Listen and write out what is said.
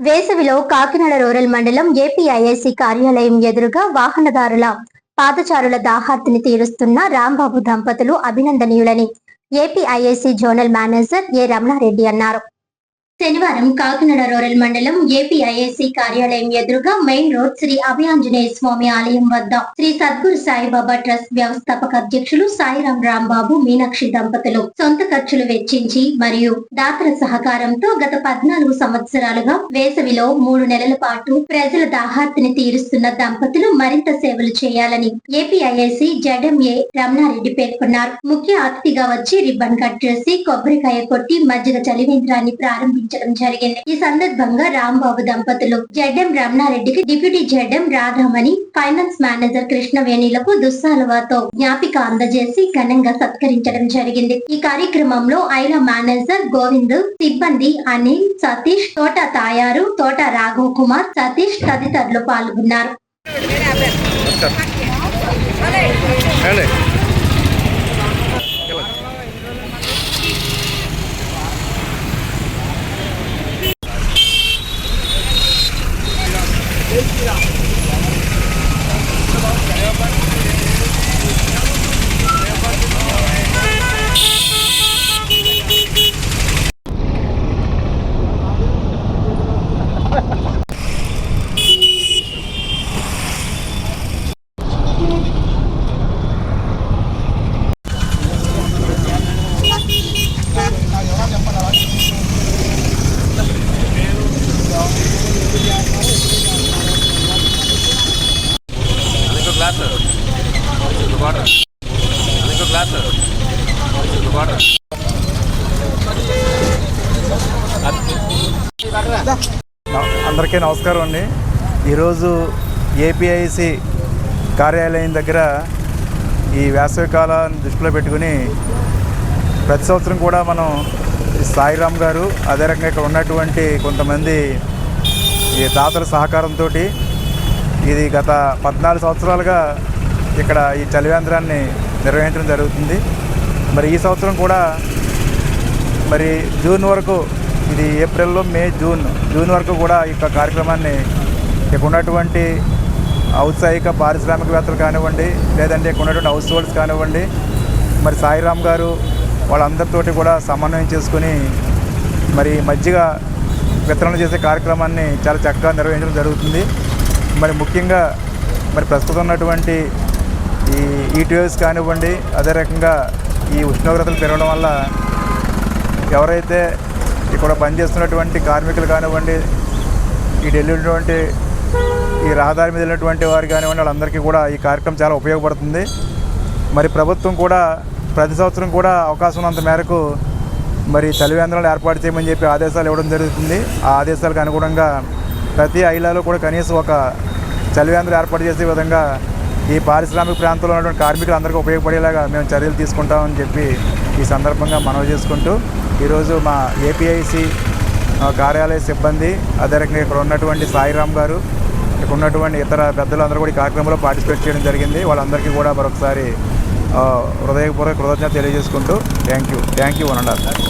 వేసవిలో కాకినాడ రూరల్ మండలం ఏపీఐఐసి కార్యాలయం ఎదురుగా వాహనదారుల పాదచారుల దాహార్తిని తీరుస్తున్న రాంబాబు దంపతులు అభినందనీయులని ఏపీఐఐసి జోనల్ మేనేజర్ ఏ రమణారెడ్డి అన్నారు. శనివారం కాకినాడ రూరల్ మండలం ఏపీఐఐసి కార్యాలయం ఎదురుగా మెయిన్ రోడ్ శ్రీ అభయాంజనేయ స్వామి ఆలయం వద్ద శ్రీ సద్గురు సాయిబాబా ట్రస్ట్ వ్యవస్థాపక అధ్యక్షులు సాయిరాం రాంబాబు మీనాక్షి దంపతులు సొంత ఖర్చులు వెచ్చించి మరియు దాతల సహకారంతో గత 14 సంవత్సరాలుగా వేసవిలో 3 నెలల పాటు ప్రజల దాహార్తిని తీరుస్తున్న దంపతులు మరింత సేవలు చేయాలని ఏపీఐఐసి జెడ్ఎంఏ రమణారెడ్డి పేర్కొన్నారు. ముఖ్య అతిథిగా వచ్చి రిబ్బన్ కట్ చేసి కొబ్బరికాయ కొట్టి మజ్జిగ చలివేంద్రాన్ని ప్రారంభించారు. జరిగింది. ఈ సందర్భంగా రాంబాబు దంపతులు జెడ్ఎం రమణారెడ్డికి deputy ZM Radhamani, finance manager కృష్ణవేణిలకు దుస్సాలవాతో జ్ఞాపిక అందజేసి ఘనంగా సత్కరించడం జరిగింది. ఈ కార్యక్రమంలో ఐలా మేనేజర్ గోవింద్, సిబ్బంది అనిల్, సతీష్, తోట తాయారు, తోట రాఘవ్ కుమార్, సతీష్ తదితరులు పాల్గొన్నారు. అందరికీ నమస్కారం అండి. ఈరోజు ఏపీఐసి కార్యాలయం దగ్గర ఈ వేసవి కాలాన్ని దృష్టిలో పెట్టుకుని ప్రతి సంవత్సరం కూడా మనం సాయిరామ్ గారు, అదే రకంగా ఇక్కడ ఉన్నటువంటి కొంతమంది ఈ దాతల సహకారంతో ఇది గత 14 సంవత్సరాలుగా ఇక్కడ ఈ చలివేంద్రాన్ని నిర్వహించడం జరుగుతుంది. మరి ఈ సంవత్సరం కూడా మరి జూన్ వరకు, ఇది ఏప్రిల్లో మే జూన్ వరకు కూడా ఈ కార్యక్రమాన్ని ఇక్కడ ఉన్నటువంటి ఔత్సాహిక పారిశ్రామికవేత్తలు కానివ్వండి, లేదంటే ఇక్కడ ఉన్నటువంటి హౌస్ హోల్డ్స్ కానివ్వండి, మరి సాయిరామ్ గారు వాళ్ళందరితోటి కూడా సమన్వయం చేసుకుని మరి మజ్జిగ వితరణ చేసే కార్యక్రమాన్ని చాలా చక్కగా నిర్వహించడం జరుగుతుంది. మరి ముఖ్యంగా మరి ప్రస్తుతం ఉన్నటువంటి ఈ ఈటీఎస్ కానివ్వండి, అదే రకంగా ఈ ఉష్ణోగ్రతలు పెరగడం వల్ల ఎవరైతే ఇక్కడ పనిచేస్తున్నటువంటి కార్మికులు కానివ్వండి, ఈ ఢిల్లీటువంటి ఈ రహదారి మీద వెళ్ళినటువంటి వారు కానివ్వండి, వాళ్ళందరికీ కూడా ఈ కార్యక్రమం చాలా ఉపయోగపడుతుంది. మరి ప్రభుత్వం కూడా ప్రతి సంవత్సరం కూడా అవకాశం ఉన్నంత మేరకు మరి చలివేంద్రాలు ఏర్పాటు చేయమని చెప్పి ఆదేశాలు ఇవ్వడం జరుగుతుంది. ఆ ఆదేశాలకు అనుగుణంగా ప్రతి ఐలాలో కూడా కనీసం ఒక చలివేంద్రం ఏర్పాటు చేసే విధంగా ఈ పారిశ్రామిక ప్రాంతంలో ఉన్నటువంటి కార్మికులందరికీ ఉపయోగపడేలాగా మేము చర్యలు తీసుకుంటామని చెప్పి ఈ సందర్భంగా మనవి చేసుకుంటూ ఈరోజు మా ఏపీఐసి కార్యాలయ సిబ్బంది, అదే రకంగా ఇక్కడ ఉన్నటువంటి సాయిరామ్ గారు, ఇక్కడ ఉన్నటువంటి ఇతర పెద్దలందరూ కూడా ఈ కార్యక్రమంలో పార్టిసిపేట్ చేయడం జరిగింది. వాళ్ళందరికీ కూడా మరొకసారి హృదయపూర్వక కృతజ్ఞత తెలియజేసుకుంటూ థ్యాంక్ యూ 1.5